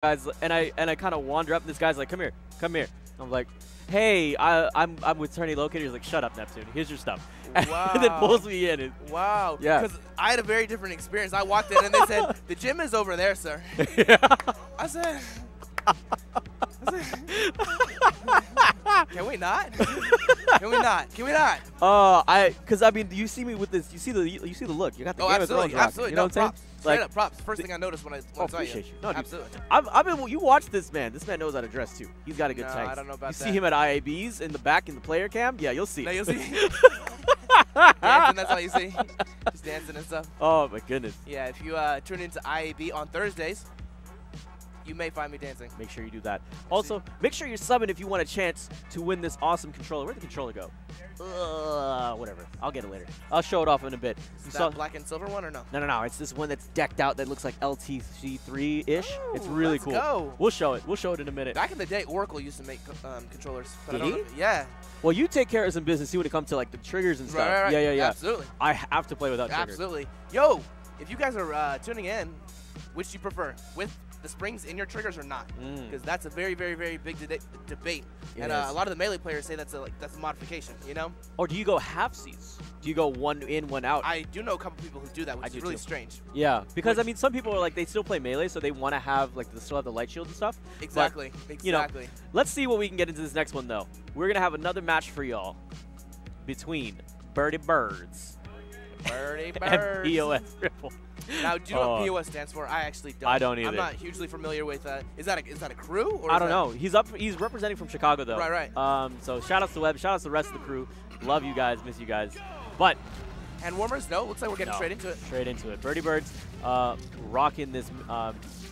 guys, and I kind of wander up, and this guy's like, come here, come here. I'm like, hey, I'm with Turney Locator. He's like, shut up, Neptune. Here's your stuff. Wow. And then pulls me in. And wow. Yeah. Because I had a very different experience. I walked in and they said, the gym is over there, sir. Yeah. I said, can we not? Can we not? Can we not? Cause I mean, you see me with this. You see the look. You got the Game of Thrones rock. Absolutely. You know No, what I'm saying? props. Like, Straight up props. First thing I noticed when I saw you. Appreciate you. No, dude. Absolutely. You watch this man. This man knows how to dress too. He's got a good No, tank. I don't know about you that. see him at IABs in the back in the player cam. Yeah, you'll see. No, it. you'll see. Dancing, that's all you see. Just dancing and stuff. Oh my goodness. Yeah, if you tune into IAB on Thursdays, you may find me dancing. Make sure you do that. Also, make sure you're subbing if you want a chance to win this awesome controller. Where'd the controller go? Whatever. I'll get it later. I'll show it off in a bit. Is that black and silver one or no? No. It's this one that's decked out that looks like LTC3-ish. It's really let's cool. Go. We'll show it. We'll show it in a minute. Back in the day, Oracle used to make controllers. But Did I don't he? know. Yeah. Well, you take care of some business, see when it comes to like the triggers and stuff. Right. Yeah. Absolutely. I have to play without triggers. Absolutely. Yo, if you guys are tuning in, which do you prefer? With the springs in your triggers or not? Because that's a very, very, very big debate. And a lot of the Melee players say that's a modification, you know? Or do you go halfsies? Do you go one in, one out? I do know a couple people who do that, which is really strange. Yeah, because I mean, some people are like, they still play Melee, so they want to have like still have the light shield and stuff. Exactly. But, you know, let's see what we can get into this next one though. We're gonna have another match for y'all between BirdyBirds and POS Ripple. Now, do you know what POS stands for? I actually don't. I don't either. I'm not hugely familiar with is that a crew? Or I don't know. He's representing from Chicago though. Right. So shout outs to Webb. Shout outs to the rest of the crew. Love you guys. Miss you guys. But hand warmers? No. Looks like we're getting straight into it. Straight into it. BirdyBirds rocking this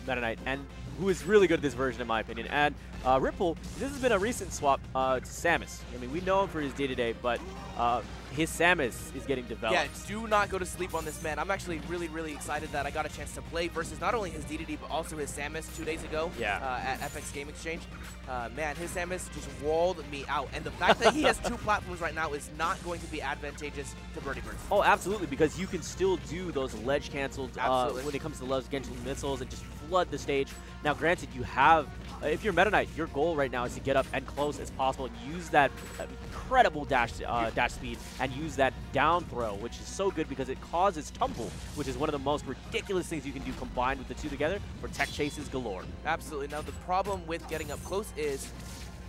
Meta Knight, and who is really good at this version in my opinion. And Ripple, this has been a recent swap to Samus. I mean, we know him for his day-to-day, but his Samus is getting developed. Yeah, do not go to sleep on this man. I'm actually really, really excited that I got a chance to play versus not only his DDD, but also his Samus 2 days ago at FX Game Exchange. Man, his Samus just walled me out. And the fact that he has 2 platforms right now is not going to be advantageous to BirdyBirds. Oh, absolutely, because you can still do those ledge canceled when it comes to ledge canceled missiles and just flood the stage. Now, granted, you have, if you're Meta Knight, your goal right now is to get up and close as possible and use that incredible dash speed and use that down throw, which is so good because it causes tumble, which is one of the most ridiculous things you can do combined with the two together for tech chases galore. Absolutely. Now, the problem with getting up close is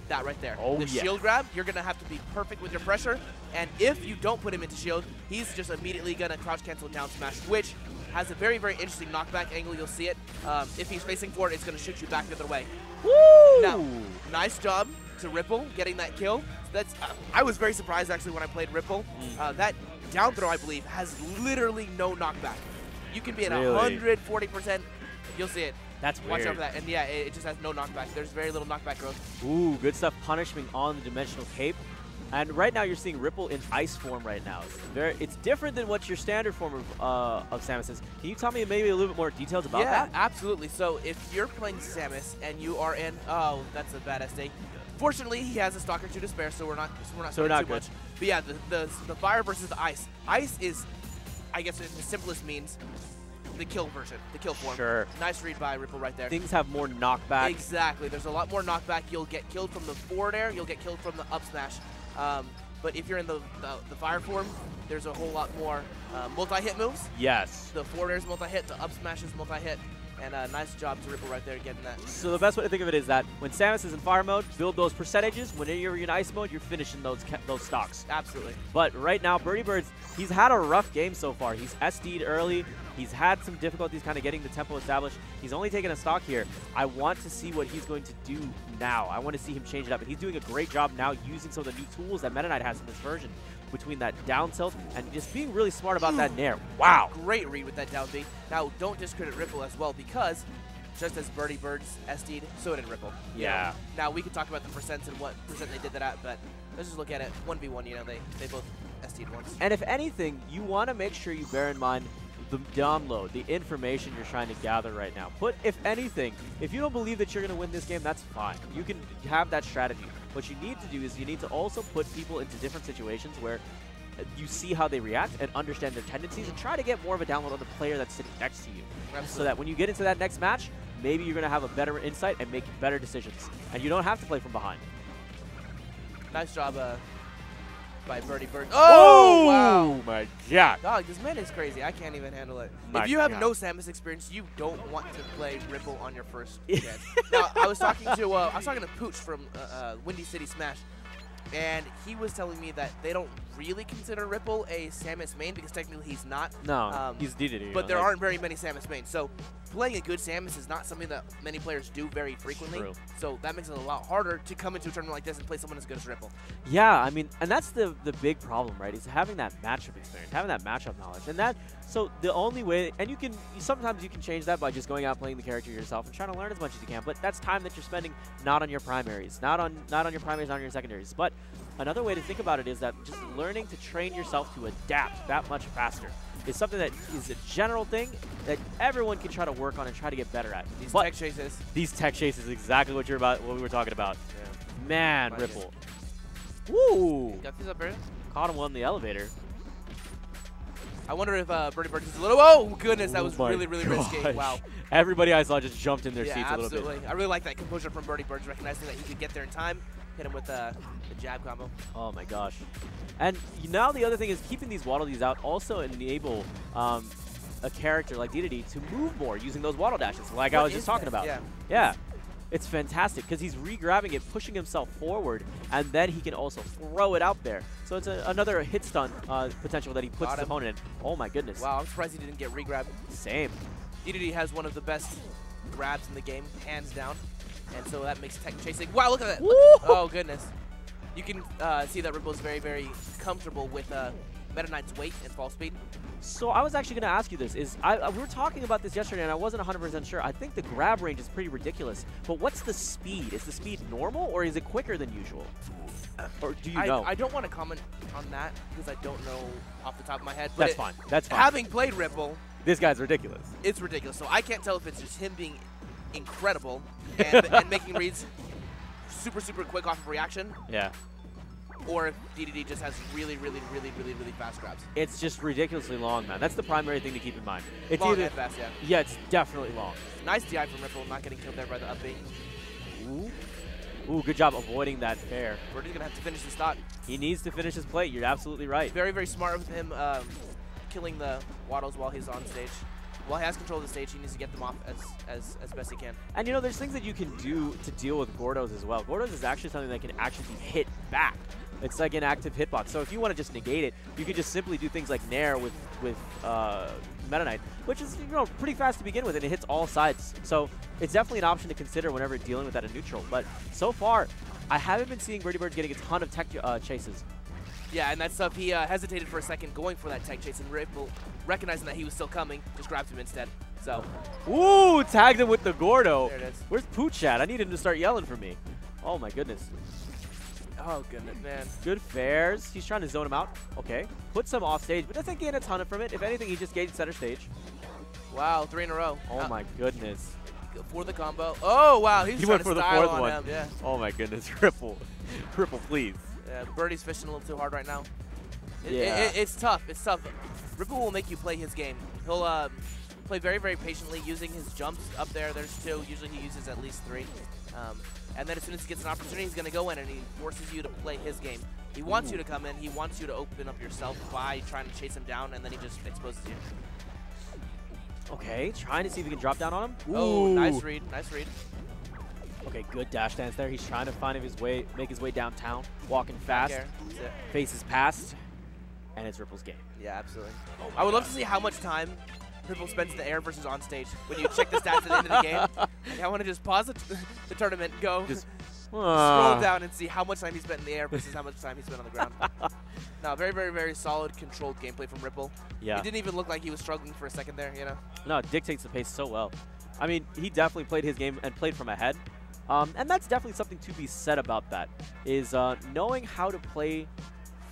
that right there. Oh, the shield grab, you're going to have to be perfect with your pressure, and if you don't put him into shield, he's just immediately going to crouch cancel down smash, which has a very, very interesting knockback angle. You'll see it. If he's facing forward, it's going to shoot you back the other way. Woo! Now, nice job to Ripple getting that kill. That's I was very surprised actually when I played Ripple. That down throw, I believe, has literally no knockback. You can be at 140%. You'll see it. That's weird. Watch out for that. And yeah, it just has no knockback. There's very little knockback growth. Ooh, good stuff. Punishment on the dimensional cape. And right now you're seeing Ripple in ice form right now. It's different than what your standard form of Samus is. Can you tell me maybe a little bit more details about that? Yeah, absolutely. So if you're playing Samus and you are in, oh, that's a bad SD. Fortunately, he has a Stalker 2 to spare, so we're not spending too much. But yeah, the fire versus the ice. Ice is, I guess, in the simplest means, the kill version, the kill form. Sure. Nice read by Ripple right there. Things have more knockback. Exactly. There's a lot more knockback. You'll get killed from the forward air. You'll get killed from the up smash. But if you're in the fire form, there's a whole lot more multi-hit moves. Yes. The forward air is multi-hit. The up smash is multi-hit. And nice job to Ripple right there getting that. So the best way to think of it is that when Samus is in fire mode, build those percentages. When you're in ice mode, you're finishing those stocks. Absolutely. But right now, BirdyBirds, he's had a rough game so far. He's SD'd early. He's had some difficulties kind of getting the tempo established. He's only taken a stock here. I want to see what he's going to do now. I want to see him change it up. And he's doing a great job now using some of the new tools that Meta Knight has in this version, between that down tilt and just being really smart about that nair. Wow. Great read with that down B. Now, don't discredit Ripple as well, because just as BirdyBirds SD'd, so did Ripple. Yeah. You know? Now, we could talk about the percents and what percent they did that at, but let's just look at it 1v1. You know, they both SD'd once. And if anything, you want to make sure you bear in mind the download, the information you're trying to gather right now. If anything, if you don't believe that you're going to win this game, that's fine. You can have that strategy. What you need to do is you need to also put people into different situations where you see how they react and understand their tendencies and try to get more of a download on the player that's sitting next to you. Absolutely. So that when you get into that next match, maybe you're going to have a better insight and make better decisions. And you don't have to play from behind. Nice job by BirdyBirds. Oh, wow. My God. Dog, this man is crazy. I can't even handle it. My if you have God. no Samus experience, you don't want to play Ripple on your first gen. Now, I was talking to Pooch from Windy City Smash, and he was telling me that they don't really consider Ripple a Samus main because technically he's not. No, he's DDD. But there aren't very many Samus mains. So playing a good Samus is not something that many players do very frequently. True. So that makes it a lot harder to come into a tournament like this and play someone as good as Ripple. Yeah, I mean, and that's the big problem, right? Is having that matchup experience, having that matchup knowledge, and that. So the only way, and sometimes you can change that by just going out playing the character yourself and trying to learn as much as you can. But that's time that you're spending not on your primaries, not on your primaries, not on your secondaries. But another way to think about it is that just learning to train yourself to adapt that much faster is something that is a general thing that everyone can try to work on and try to get better at. These tech chases. These tech chases is exactly what we were talking about. Yeah. Man, Ripple. Woo! Got these up there. Caught him on the elevator. I wonder if BirdyBirds is a little. Oh goodness, that was really risky. Wow. Everybody I saw just jumped in their seats a little bit. Absolutely. I really like that composure from BirdyBirds, recognizing that he could get there in time, hit him with the jab combo. Oh my gosh. And now the other thing is keeping these Waddle Dees out also enable a character like DDD to move more using those Waddle Dashes, like I was just talking about. Yeah. It's fantastic because he's re-grabbing it, pushing himself forward, and then he can also throw it out there. So it's another hit stun potential that he puts his opponent in. Oh my goodness. Wow, I'm surprised he didn't get re-grabbed. Same. DDD has one of the best grabs in the game, hands down. And so that makes tech chasing. Wow, look at that. Oh goodness. You can see that Ripple is very comfortable with Meta Knight's weight and fall speed. So I was actually going to ask you this. We were talking about this yesterday, and I wasn't 100% sure. I think the grab range is pretty ridiculous. But what's the speed? Is the speed normal, or is it quicker than usual? Or do you know? I don't want to comment on that because I don't know off the top of my head. But That's fine. Having played Ripple, this guy's ridiculous. It's ridiculous. So I can't tell if it's just him being incredible and making reads super quick off of reaction. Yeah. Or if DDD just has really fast grabs. It's just ridiculously long, man. That's the primary thing to keep in mind. It's long and fast, yeah. Yeah, it's definitely long. Nice DI from Ripple, not getting killed there by the up B. Ooh, good job avoiding that fair. Birdie's going to have to finish the stock. He needs to finish his plate. You're absolutely right. Very smart with him killing the Waddles while he's on stage. While he has control of the stage, he needs to get them off as best he can. And you know, there's things that you can do to deal with Gordos as well. Gordos is actually something that can actually be hit back. It's like an active hitbox. So if you want to just negate it, you can just simply do things like Nair with Meta Knight, which is pretty fast to begin with, and it hits all sides. So it's definitely an option to consider whenever dealing with that in neutral. But so far, I haven't been seeing BirdyBirds getting a ton of tech chases. Yeah, and that stuff, he hesitated for a second going for that tech chase, and Ripple, recognizing that he was still coming, just grabbed him instead. So. Ooh, tagged him with the Gordo. There it is. Where's Pooch at? I need him to start yelling for me. Oh my goodness. Oh goodness, man. Good fairs. He's trying to zone him out. Okay. Puts him off stage, but doesn't gain a ton from it. If anything, he just gained center stage. Wow, 3 in a row. Oh my goodness. For the combo. Oh wow, he went for the fourth one. Him. Yeah. Oh my goodness, Ripple. Ripple, please. Yeah, Birdie's fishing a little too hard right now. It's tough. It's tough. Ripple will make you play his game. He'll play very patiently, using his jumps up there. There's 2. Usually he uses at least 3. And then as soon as he gets an opportunity, he's going to go in and he forces you to play his game. He wants you to come in. He wants you to open up yourself by trying to chase him down, and then he just exposes you. Okay, trying to see if he can drop down on him. Ooh. Oh, nice read. Nice read. Okay, good dash dance there. He's trying to make his way downtown, walking fast. Faces past, and it's Ripple's game. Yeah, absolutely. Oh I would love to see how much time Ripple spends in the air versus on stage when you check the stats at the end of the game. Like, I want to just pause the tournament, go scroll down and see how much time he spent in the air versus how much time he spent on the ground. No, very solid, controlled gameplay from Ripple. Yeah. It didn't even look like he was struggling for a second there, you know? No, it dictates the pace so well. I mean, he definitely played his game and played from ahead. And that's definitely something to be said about that, is knowing how to play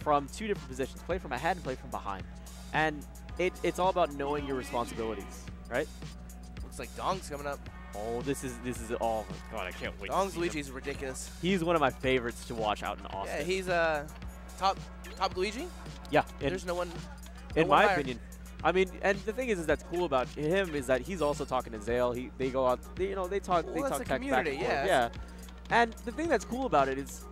from 2 different positions, play from ahead and play from behind. And it's all about knowing your responsibilities, right? Looks like Dong's coming up. Oh, this is oh my god, I can't wait. Dong's Luigi's ridiculous. He's one of my favorites to watch out in Austin. Yeah, he's top Luigi? Yeah. There's no one in my higher. opinion, I mean, and the thing is that's cool about him is that he's also talking to Zale. They go out, they talk, well, they that's talk a tech community, back and forth. yeah. And the thing that's cool about it is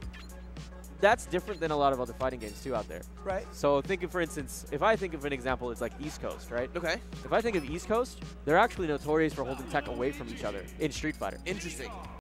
that's different than a lot of other fighting games too out there. Right. So thinking, for instance, if I think of an example, it's like East Coast, right? Okay. If I think of East Coast, they're actually notorious for holding tech away from each other in Street Fighter. Interesting.